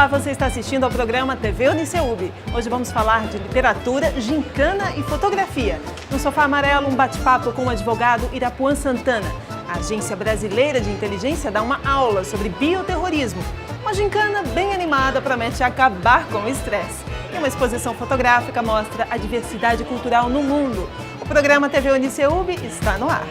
Olá, você está assistindo ao programa TV Uniceub. Hoje vamos falar de literatura, gincana e fotografia. No Sofá Amarelo, um bate-papo com o advogado Irapuan Santana. A Agência Brasileira de Inteligência dá uma aula sobre bioterrorismo. Uma gincana bem animada promete acabar com o estresse. E uma exposição fotográfica mostra a diversidade cultural no mundo. O programa TV Uniceub está no ar.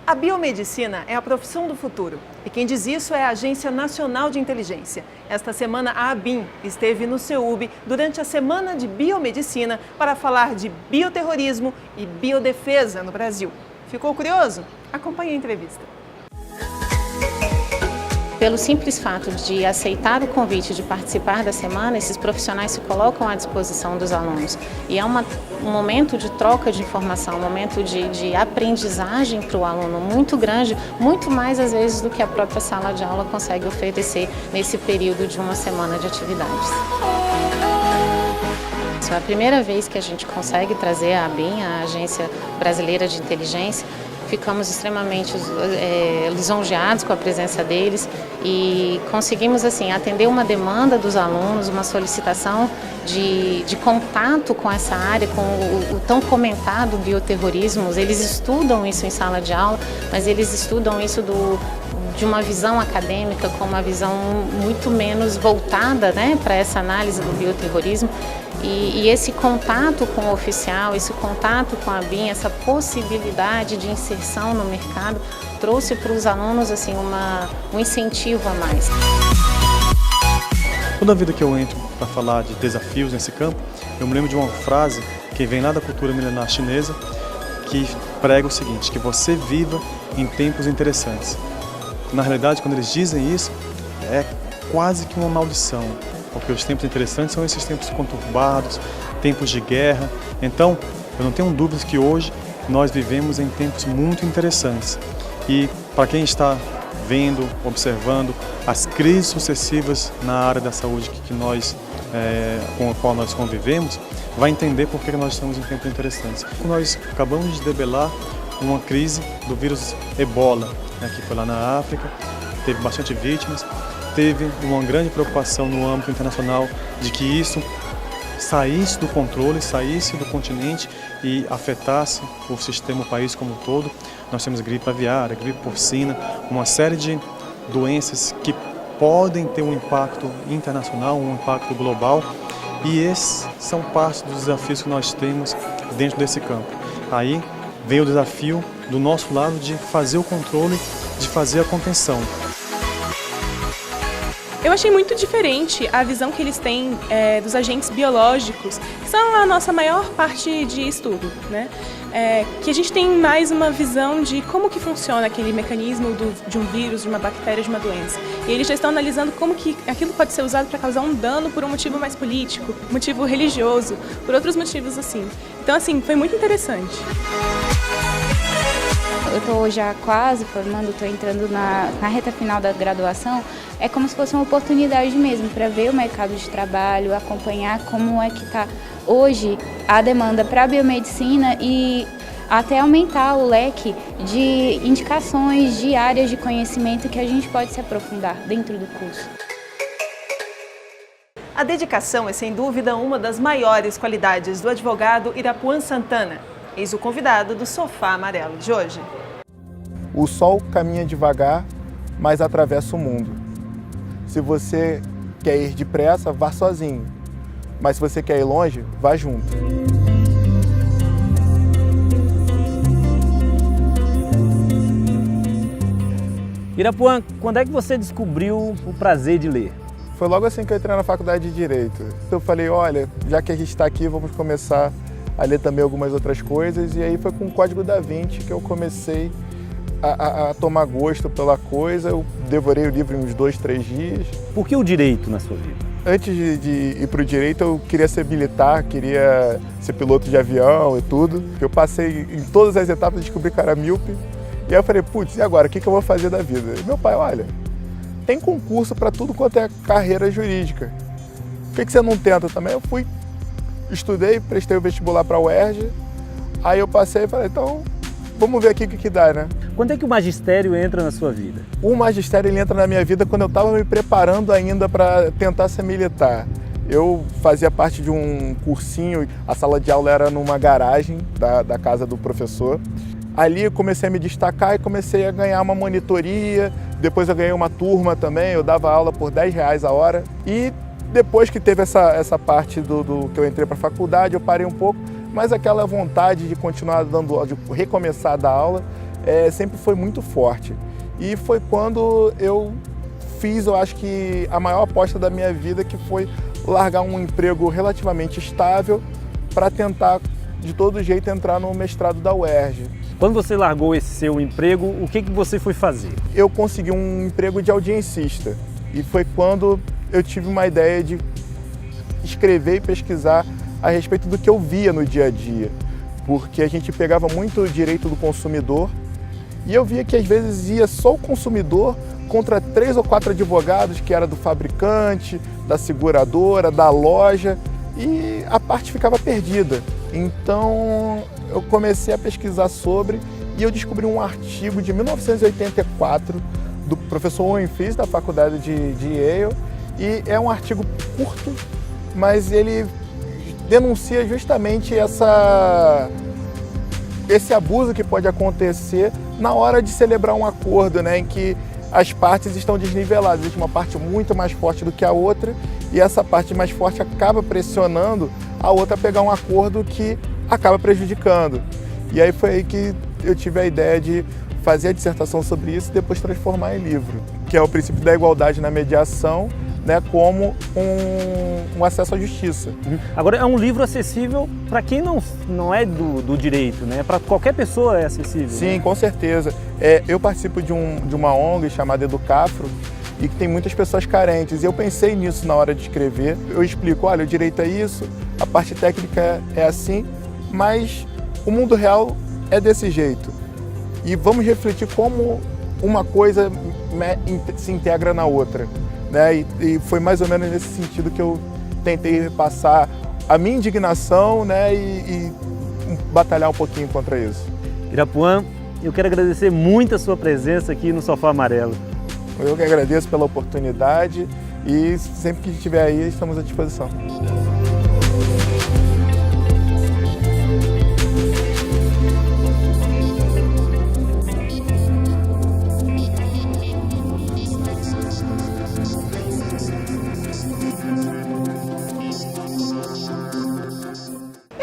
A biomedicina é a profissão do futuro e quem diz isso é a Agência Nacional de Inteligência. Esta semana a ABIN esteve no CEUB durante a Semana de Biomedicina para falar de bioterrorismo e biodefesa no Brasil. Ficou curioso? Acompanhe a entrevista. Pelo simples fato de aceitar o convite de participar da semana, esses profissionais se colocam à disposição dos alunos. E é um momento de troca de informação, um momento de aprendizagem para o aluno muito grande, muito mais às vezes do que a própria sala de aula consegue oferecer nesse período de uma semana de atividades. É a primeira vez que a gente consegue trazer a ABIN, a Agência Brasileira de Inteligência. Ficamos extremamente lisonjeados com a presença deles e conseguimos assim atender uma demanda dos alunos, uma solicitação de contato com essa área, com o tão comentado bioterrorismo. Eles estudam isso em sala de aula, mas eles estudam isso de uma visão acadêmica, com uma visão muito menos voltada, né, para essa análise do bioterrorismo. E esse contato com o oficial, esse contato com a ABIN, essa possibilidade de inserção no mercado, trouxe para os alunos assim, um incentivo a mais. Toda vida que eu entro para falar de desafios nesse campo, eu me lembro de uma frase que vem lá da cultura milenar chinesa, que prega o seguinte, que você viva em tempos interessantes. Na realidade, quando eles dizem isso, é quase que uma maldição. Porque os tempos interessantes são esses tempos conturbados, tempos de guerra. Então, eu não tenho dúvidas que hoje nós vivemos em tempos muito interessantes. E para quem está vendo, observando as crises sucessivas na área da saúde com a qual nós convivemos, vai entender por que nós estamos em tempos interessantes. Nós acabamos de debelar uma crise do vírus Ebola, que foi lá na África, teve bastante vítimas. Teve uma grande preocupação no âmbito internacional de que isso saísse do controle, saísse do continente e afetasse o sistema, o país como um todo. Nós temos gripe aviária, gripe porcina, uma série de doenças que podem ter um impacto internacional, um impacto global, e esses são parte dos desafios que nós temos dentro desse campo. Aí vem o desafio do nosso lado de fazer o controle, de fazer a contenção. Eu achei muito diferente a visão que eles têm dos agentes biológicos, que são a nossa maior parte de estudo, né? Que a gente tem mais uma visão de como que funciona aquele mecanismo de um vírus, de uma bactéria, de uma doença. E eles já estão analisando como que aquilo pode ser usado para causar um dano por um motivo mais político, motivo religioso, por outros motivos assim. Então, assim, foi muito interessante. Eu estou já quase formando, estou entrando na reta final da graduação, é como se fosse uma oportunidade mesmo para ver o mercado de trabalho, acompanhar como é que está hoje a demanda para a biomedicina e até aumentar o leque de indicações, de áreas de conhecimento que a gente pode se aprofundar dentro do curso. A dedicação é sem dúvida uma das maiores qualidades do advogado Irapuan Santana. Eis o convidado do Sofá Amarelo de hoje. O sol caminha devagar, mas atravessa o mundo. Se você quer ir depressa, vá sozinho. Mas se você quer ir longe, vá junto. Irapuan, quando é que você descobriu o prazer de ler? Foi logo assim que eu entrei na faculdade de Direito. Eu falei, olha, já que a gente está aqui, vamos começar a ler também algumas outras coisas. E aí foi com o Código da Vinci que eu comecei a tomar gosto pela coisa. Eu devorei o livro em uns 2, 3 dias. Por que o direito na sua vida? Antes de ir para o direito, eu queria ser militar, queria ser piloto de avião e tudo. Eu passei em todas as etapas e descobri que era míope. E aí eu falei, putz, e agora? O que eu vou fazer da vida? E meu pai, olha, tem concurso para tudo quanto é carreira jurídica. Por que você não tenta também? Eu fui, estudei, prestei o vestibular para a UERJ. Aí eu passei e falei, então vamos ver aqui o que dá, né? Quando é que o magistério entra na sua vida? O magistério ele entra na minha vida quando eu estava me preparando ainda para tentar ser militar. Eu fazia parte de um cursinho, a sala de aula era numa garagem da casa do professor. Ali eu comecei a me destacar e comecei a ganhar uma monitoria, depois eu ganhei uma turma também, eu dava aula por R$10 a hora. E depois que teve essa parte do que eu entrei para a faculdade, eu parei um pouco, mas aquela vontade de continuar dando aula, de recomeçar a dar aula, sempre foi muito forte. E foi quando eu fiz, eu acho que a maior aposta da minha vida, que foi largar um emprego relativamente estável para tentar, de todo jeito, entrar no mestrado da UERJ. Quando você largou esse seu emprego, o que você foi fazer? Eu consegui um emprego de audiencista e foi quando eu tive uma ideia de escrever e pesquisar a respeito do que eu via no dia a dia, porque a gente pegava muito o direito do consumidor e eu via que às vezes ia só o consumidor contra 3 ou 4 advogados que era do fabricante, da seguradora, da loja, e a parte ficava perdida. Então eu comecei a pesquisar sobre e eu descobri um artigo de 1984 do professor Owen Fils, da faculdade de Yale, e é um artigo curto, mas ele denuncia justamente esse abuso que pode acontecer na hora de celebrar um acordo, né, em que as partes estão desniveladas. Existe uma parte muito mais forte do que a outra e essa parte mais forte acaba pressionando a outra a pegar um acordo que acaba prejudicando. E aí foi aí que eu tive a ideia de fazer a dissertação sobre isso e depois transformar em livro, que é o princípio da igualdade na mediação, né, como um acesso à justiça. Agora, é um livro acessível para quem não é do direito, né? Para qualquer pessoa é acessível. Sim, né? Com certeza. Eu participo de uma ONG chamada Educafro e que tem muitas pessoas carentes. E eu pensei nisso na hora de escrever. Eu explico, olha, o direito é isso, a parte técnica é assim, mas o mundo real é desse jeito. E vamos refletir como uma coisa se integra na outra. Né? E foi mais ou menos nesse sentido que eu tentei passar a minha indignação, né? e batalhar um pouquinho contra isso. Irapuan, eu quero agradecer muito a sua presença aqui no Sofá Amarelo. Eu que agradeço pela oportunidade e sempre que estiver aí, estamos à disposição.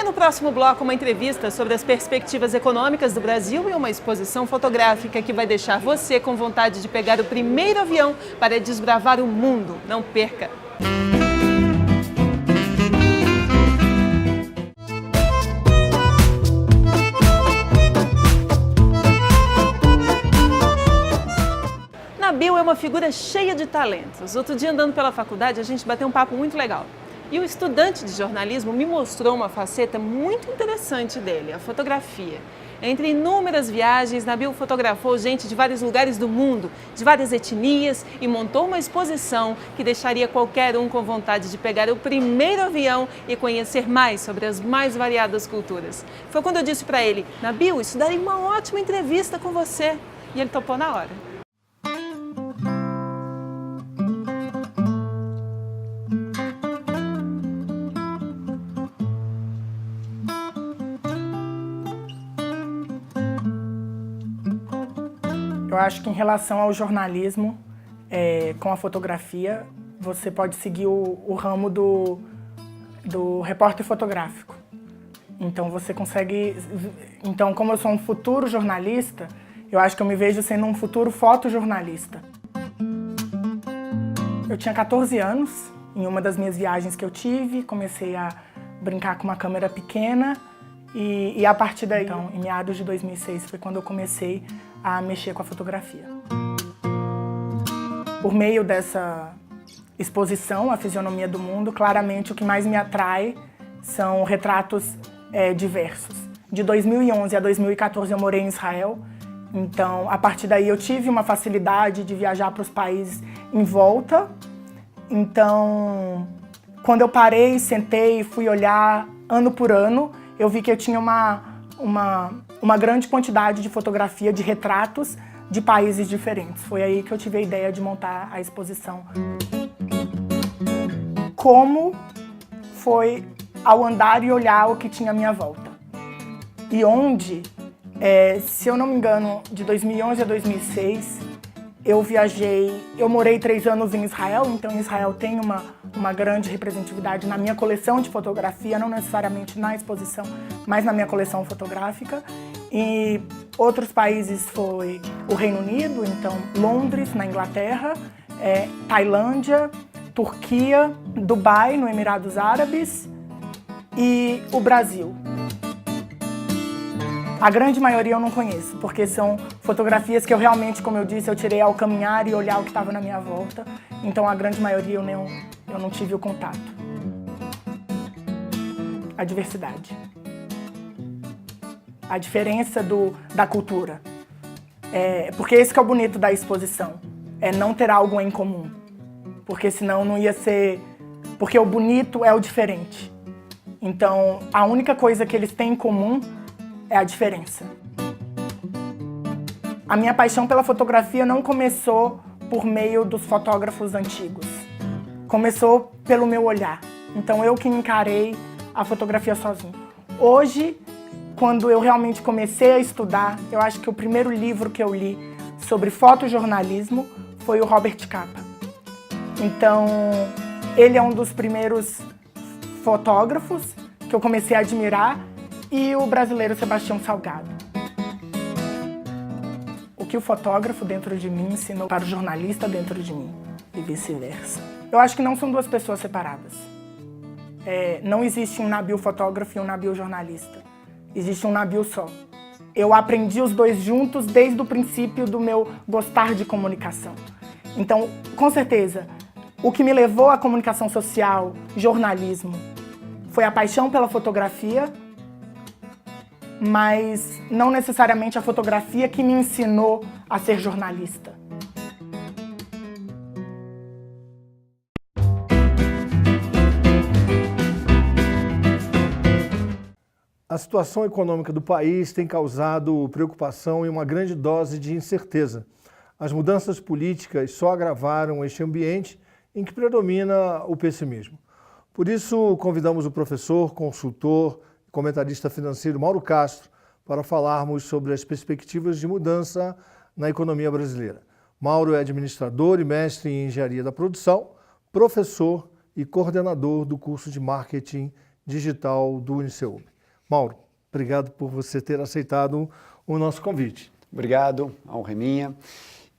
No próximo bloco, uma entrevista sobre as perspectivas econômicas do Brasil e uma exposição fotográfica que vai deixar você com vontade de pegar o primeiro avião para desbravar o mundo. Não perca! Nabil é uma figura cheia de talentos. Outro dia, andando pela faculdade, a gente bateu um papo muito legal. E o estudante de jornalismo me mostrou uma faceta muito interessante dele, a fotografia. Entre inúmeras viagens, Nabil fotografou gente de vários lugares do mundo, de várias etnias, e montou uma exposição que deixaria qualquer um com vontade de pegar o primeiro avião e conhecer mais sobre as mais variadas culturas. Foi quando eu disse para ele, Nabil, isso daria uma ótima entrevista com você. E ele topou na hora. Eu acho que em relação ao jornalismo, com a fotografia, você pode seguir o ramo do repórter fotográfico. Então você consegue... Então, como eu sou um futuro jornalista, eu acho que eu me vejo sendo um futuro fotojornalista. Eu tinha 14 anos, em uma das minhas viagens que eu tive, comecei a brincar com uma câmera pequena e a partir daí, então, em meados de 2006, foi quando eu comecei a mexer com a fotografia. Por meio dessa exposição, A Fisionomia do Mundo, claramente o que mais me atrai são retratos diversos. De 2011 a 2014 eu morei em Israel, então a partir daí eu tive uma facilidade de viajar para os países em volta. Então, quando eu parei, sentei e fui olhar ano por ano, eu vi que eu tinha uma grande quantidade de fotografia de retratos de países diferentes. Foi aí que eu tive a ideia de montar a exposição. Como foi ao andar e olhar o que tinha à minha volta. E onde, se eu não me engano, de 2011 a 2006, eu morei 3 anos em Israel, então Israel tem uma grande representatividade na minha coleção de fotografia, não necessariamente na exposição, mas na minha coleção fotográfica. E outros países foi o Reino Unido, então Londres, na Inglaterra, Tailândia, Turquia, Dubai, no Emirados Árabes e o Brasil. A grande maioria eu não conheço, porque são fotografias que eu realmente, como eu disse, eu tirei ao caminhar e olhar o que estava na minha volta. Então a grande maioria eu não tive o contato. A diversidade. A diferença da cultura. Porque esse que é o bonito da exposição. É não ter algo em comum. Porque senão não ia ser... Porque o bonito é o diferente. Então a única coisa que eles têm em comum é a diferença. A minha paixão pela fotografia não começou por meio dos fotógrafos antigos. Começou pelo meu olhar. Então eu que encarei a fotografia sozinho. Hoje, quando eu realmente comecei a estudar, eu acho que o primeiro livro que eu li sobre fotojornalismo foi o Robert Capa. Então, ele é um dos primeiros fotógrafos que eu comecei a admirar, e o brasileiro Sebastião Salgado. O que o fotógrafo dentro de mim ensinou para o jornalista dentro de mim, e vice-versa. Eu acho que não são duas pessoas separadas. Não existe um Nabil fotógrafo e um Nabil jornalista. Existe um Nabil só. Eu aprendi os dois juntos desde o princípio do meu gostar de comunicação. Então, com certeza, o que me levou à comunicação social, jornalismo, foi a paixão pela fotografia, mas não necessariamente a fotografia que me ensinou a ser jornalista. A situação econômica do país tem causado preocupação e uma grande dose de incerteza. As mudanças políticas só agravaram este ambiente em que predomina o pessimismo. Por isso, convidamos o professor, consultor, comentarista financeiro Mauro Castro, para falarmos sobre as perspectivas de mudança na economia brasileira. Mauro é administrador e mestre em engenharia da produção, professor e coordenador do curso de marketing digital do UniCeub. Mauro, obrigado por você ter aceitado o nosso convite. Obrigado, a honra é minha.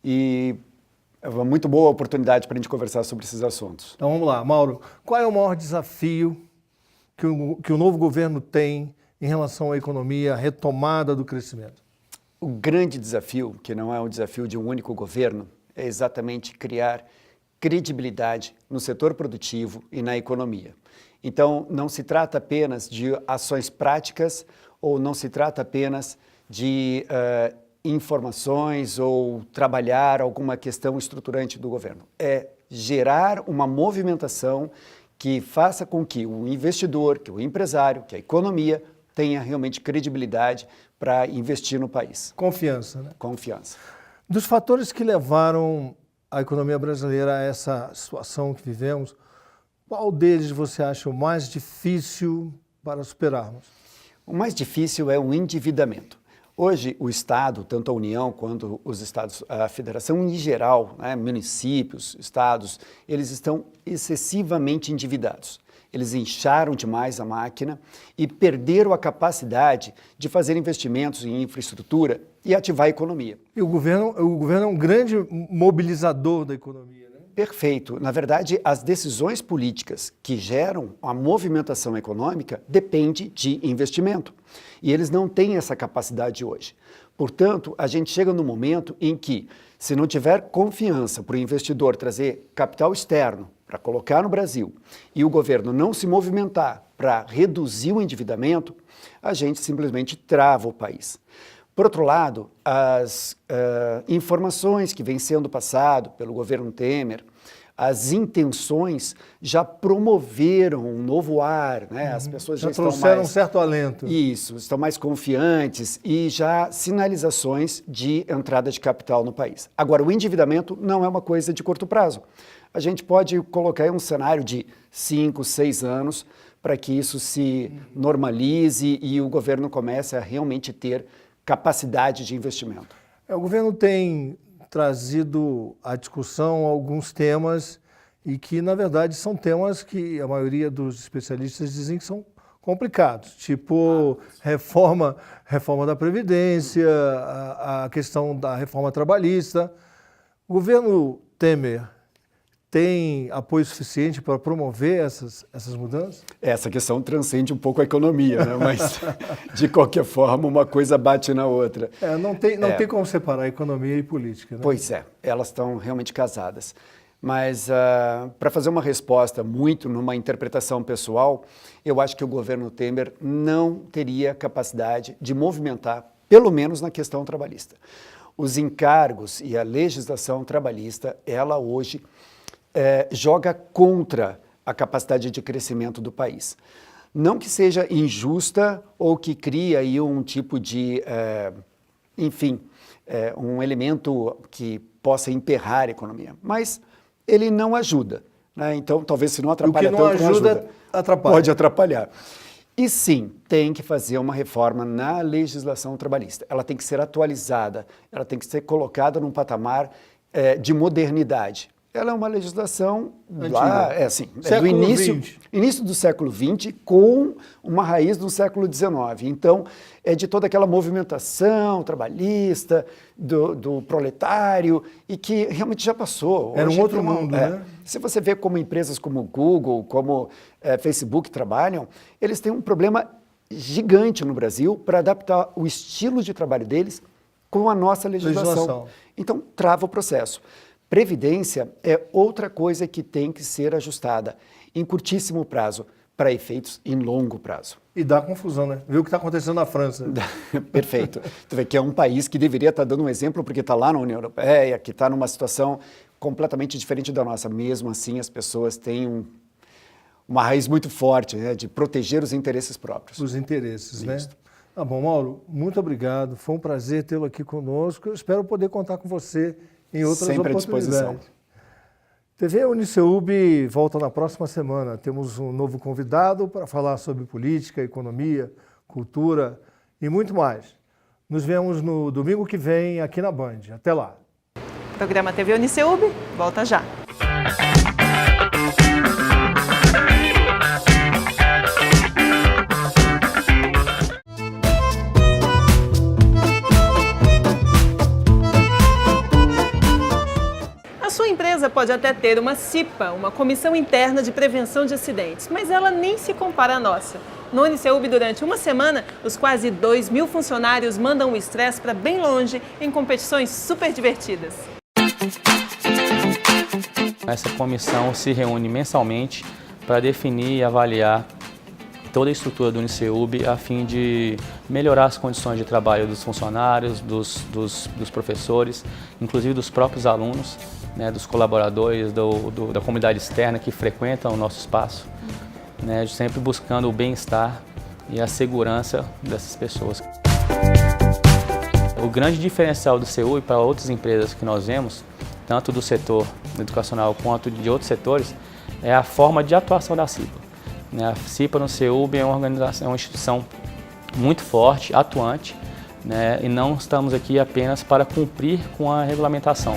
E é uma muito boa oportunidade para a gente conversar sobre esses assuntos. Então vamos lá, Mauro, qual é o maior desafio que o novo governo tem em relação à economia, à retomada do crescimento? O grande desafio, que não é o desafio de um único governo, é exatamente criar credibilidade no setor produtivo e na economia. Então, não se trata apenas de ações práticas ou não se trata apenas de informações ou trabalhar alguma questão estruturante do governo. É gerar uma movimentação que faça com que o investidor, que o empresário, que a economia tenha realmente credibilidade para investir no país. Confiança, né? Confiança. Dos fatores que levaram a economia brasileira a essa situação que vivemos, qual deles você acha o mais difícil para superarmos? O mais difícil é o endividamento. Hoje, o Estado, tanto a União quanto os Estados, a Federação em geral, né, municípios, estados, eles estão excessivamente endividados. Eles incharam demais a máquina e perderam a capacidade de fazer investimentos em infraestrutura e ativar a economia. E o governo é um grande mobilizador da economia, né? Perfeito. Na verdade, as decisões políticas que geram a movimentação econômica dependem de investimento. E eles não têm essa capacidade hoje. Portanto, a gente chega no momento em que, se não tiver confiança para o investidor trazer capital externo para colocar no Brasil e o governo não se movimentar para reduzir o endividamento, a gente simplesmente trava o país. Por outro lado, as informações que vêm sendo passadas pelo governo Temer, as intenções já promoveram um novo ar, né? As pessoas já estão trouxeram mais... um certo alento. Isso, estão mais confiantes e já sinalizações de entrada de capital no país. Agora, o endividamento não é uma coisa de curto prazo. A gente pode colocar aí um cenário de 5, 6 anos para que isso se normalize e o governo comece a realmente ter capacidade de investimento. O governo tem trazido à discussão alguns temas e que, na verdade, são temas que a maioria dos especialistas dizem que são complicados, tipo reforma da Previdência, a questão da reforma trabalhista. O governo Temer tem apoio suficiente para promover essas mudanças? Essa questão transcende um pouco a economia, né? Mas, de qualquer forma, uma coisa bate na outra. Não tem como separar economia e política, né? Pois é, elas estão realmente casadas. Mas, para fazer uma resposta muito numa interpretação pessoal, eu acho que o governo Temer não teria capacidade de movimentar, pelo menos na questão trabalhista. Os encargos e a legislação trabalhista, ela hoje joga contra a capacidade de crescimento do país. Não que seja injusta ou que crie aí um tipo de, um elemento que possa emperrar a economia, mas ele não ajuda, né? Então, talvez se não atrapalha tanto, não ajuda, atrapalha. Pode atrapalhar. E sim, tem que fazer uma reforma na legislação trabalhista. Ela tem que ser atualizada, ela tem que ser colocada num patamar de modernidade. Ela é uma legislação lá, do início do século XX, com uma raiz do século XIX. Então, é de toda aquela movimentação trabalhista, do proletário, e que realmente já passou. Era um outro mundo, né? Se você vê como empresas como Google, como Facebook trabalham, eles têm um problema gigante no Brasil para adaptar o estilo de trabalho deles com a nossa legislação. Então, trava o processo. Previdência é outra coisa que tem que ser ajustada em curtíssimo prazo, para efeitos em longo prazo. E dá confusão, né? Viu o que está acontecendo na França. Perfeito. Tu vê que é um país que deveria estar dando um exemplo porque está lá na União Europeia, que está numa situação completamente diferente da nossa. Mesmo assim, as pessoas têm uma raiz muito forte, né, de proteger os interesses próprios. Os interesses, né? Tá bom, Mauro, muito obrigado. Foi um prazer tê-lo aqui conosco. Eu espero poder contar com você em outras Sempre oportunidades. à disposição. TV Uniceub volta na próxima semana. Temos um novo convidado para falar sobre política, economia, cultura e muito mais. Nos vemos no domingo que vem aqui na Band. Até lá. O programa TV Uniceub volta já. A sua empresa pode até ter uma CIPA, uma Comissão Interna de Prevenção de Acidentes, mas ela nem se compara à nossa. No Uniceub, durante uma semana, os quase 2.000 funcionários mandam o estresse para bem longe em competições super divertidas. Essa comissão se reúne mensalmente para definir e avaliar toda a estrutura do Uniceub a fim de melhorar as condições de trabalho dos funcionários, dos professores, inclusive dos próprios alunos, né, dos colaboradores, da comunidade externa que frequentam o nosso espaço, né, sempre buscando o bem-estar e a segurança dessas pessoas. O grande diferencial do CEUB para outras empresas que nós vemos, tanto do setor educacional quanto de outros setores, é a forma de atuação da CIPA. A CIPA no CEUB é uma instituição muito forte, atuante, né, e não estamos aqui apenas para cumprir com a regulamentação.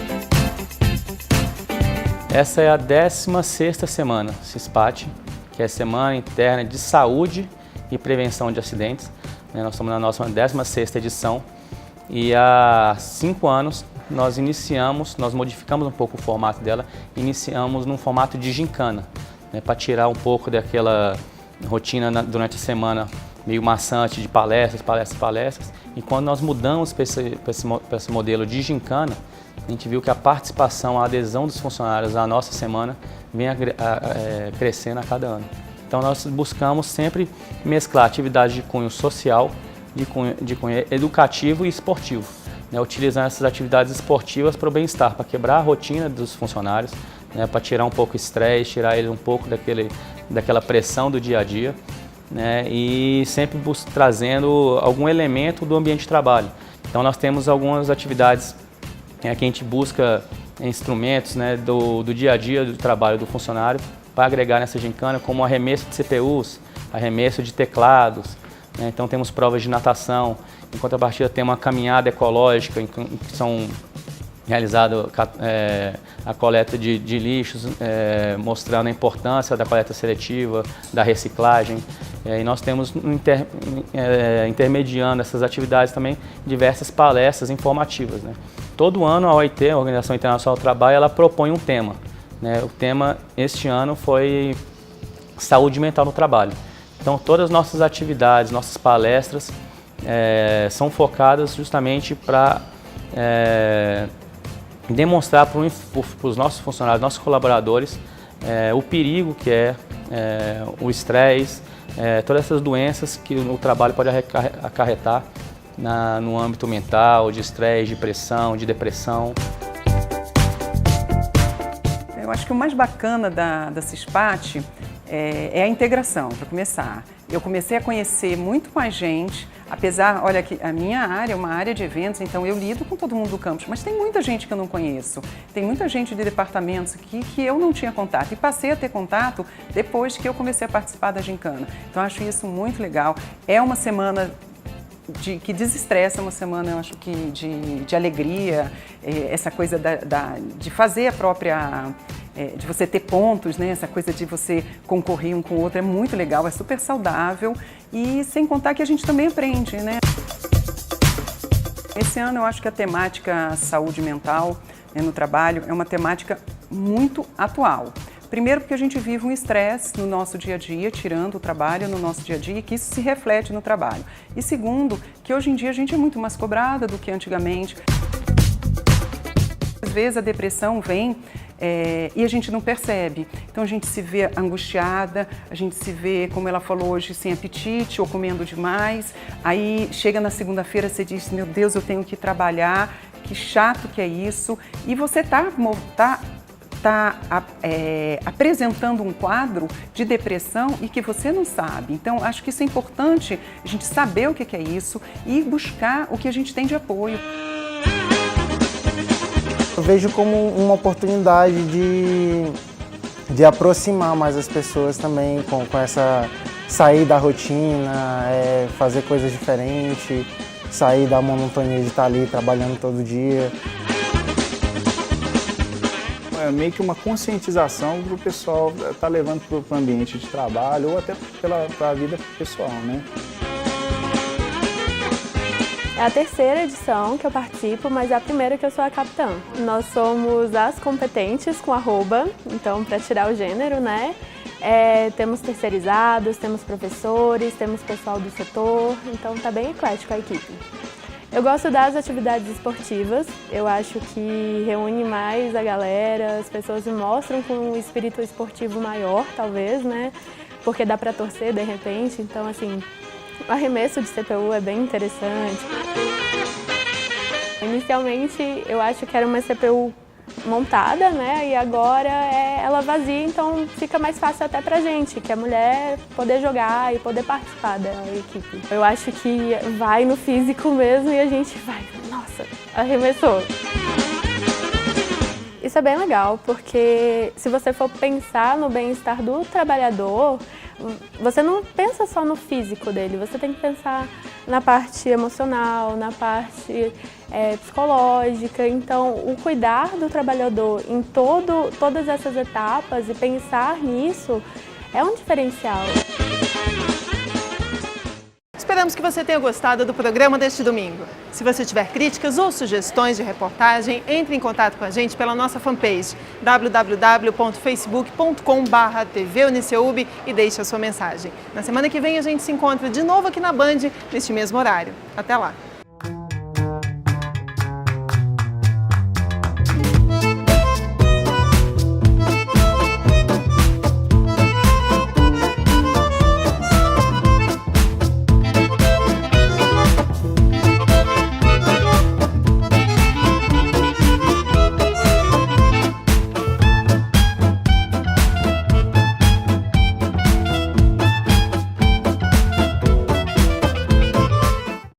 Essa é a 16ª semana CISPAT, que é a Semana Interna de Saúde e Prevenção de Acidentes. Nós estamos na nossa 16ª edição e há 5 anos nós modificamos um pouco o formato dela, iniciamos num formato de gincana, né, para tirar um pouco daquela rotina durante a semana meio maçante de palestras. E quando nós mudamos para esse modelo de gincana, a gente viu que a participação, a adesão dos funcionários à nossa semana vem crescendo a cada ano. Então nós buscamos sempre mesclar atividades de cunho social, de cunho educativo e esportivo, né, utilizando essas atividades esportivas para o bem-estar, para quebrar a rotina dos funcionários, né, para tirar um pouco o estresse, tirar ele um pouco daquela pressão do dia a dia, né, e sempre trazendo algum elemento do ambiente de trabalho. Então nós temos algumas atividades que a gente busca instrumentos, né, do dia a dia do trabalho do funcionário para agregar nessa gincana, como arremesso de CPUs, arremesso de teclados, né, então temos provas de natação, em contrapartida tem uma caminhada ecológica em que são realizadas a coleta de lixos, mostrando a importância da coleta seletiva, da reciclagem. E nós temos, intermediando essas atividades também, diversas palestras informativas, né. Todo ano a OIT, a Organização Internacional do Trabalho, ela propõe um tema, né. O tema este ano foi saúde mental no trabalho. Então todas as nossas atividades, nossas palestras são focadas justamente para demonstrar para os nossos funcionários, nossos colaboradores, o perigo que é o estresse, todas essas doenças que o trabalho pode acarretar no âmbito mental, de estresse, de pressão, de depressão. Eu acho que o mais bacana da CISPAT é a integração, para começar. Eu comecei a conhecer muito mais gente, apesar, olha, que a minha área é uma área de eventos, então eu lido com todo mundo do campus, mas tem muita gente que eu não conheço, tem muita gente de departamentos aqui que eu não tinha contato e passei a ter contato depois que eu comecei a participar da gincana. Então eu acho isso muito legal. É uma semana que desestressa, uma semana, eu acho que de alegria, essa coisa de fazer a própria, de você ter pontos, né? Essa coisa de você concorrer um com o outro é muito legal, é super saudável e sem contar que a gente também aprende, né? Esse ano eu acho que a temática saúde mental, né, no trabalho é uma temática muito atual. Primeiro porque a gente vive um estresse no nosso dia a dia, tirando o trabalho no nosso dia a dia, e que isso se reflete no trabalho. E segundo, que hoje em dia a gente é muito mais cobrada do que antigamente. Às vezes a depressão vem e a gente não percebe. Então a gente se vê angustiada, a gente se vê, como ela falou hoje, sem apetite ou comendo demais. Aí chega na segunda-feira, você diz, meu Deus, eu tenho que trabalhar, que chato que é isso. E você está apresentando um quadro de depressão e que você não sabe. Então, acho que isso é importante, a gente saber o que é isso e buscar o que a gente tem de apoio. Eu vejo como uma oportunidade de aproximar mais as pessoas também com essa sair da rotina, fazer coisas diferentes, sair da monotonia de estar ali trabalhando todo dia. É meio que uma conscientização para o pessoal estar levando para o ambiente de trabalho ou até para a vida pessoal, né? É a terceira edição que eu participo, mas é a primeira que eu sou a capitã. Nós somos as competentes com arroba, então para tirar o gênero, né? Temos terceirizados, temos professores, temos pessoal do setor, então tá bem eclético a equipe. Eu gosto das atividades esportivas, eu acho que reúne mais a galera, as pessoas me mostram com um espírito esportivo maior, talvez, né? Porque dá para torcer de repente, então assim, o arremesso de CPU é bem interessante. Inicialmente eu acho que era uma CPU montada, né? E agora ela vazia, então fica mais fácil até pra gente, que é mulher, poder jogar e poder participar da equipe. Eu acho que vai no físico mesmo e a gente vai, nossa, arremessou. Isso é bem legal, porque se você for pensar no bem-estar do trabalhador, você não pensa só no físico dele, você tem que pensar na parte emocional, na parte psicológica. Então, o cuidar do trabalhador em todas essas etapas e pensar nisso é um diferencial. Esperamos que você tenha gostado do programa deste domingo. Se você tiver críticas ou sugestões de reportagem, entre em contato com a gente pela nossa fanpage www.facebook.com/tvuniceub e deixe a sua mensagem. Na semana que vem a gente se encontra de novo aqui na Band, neste mesmo horário. Até lá!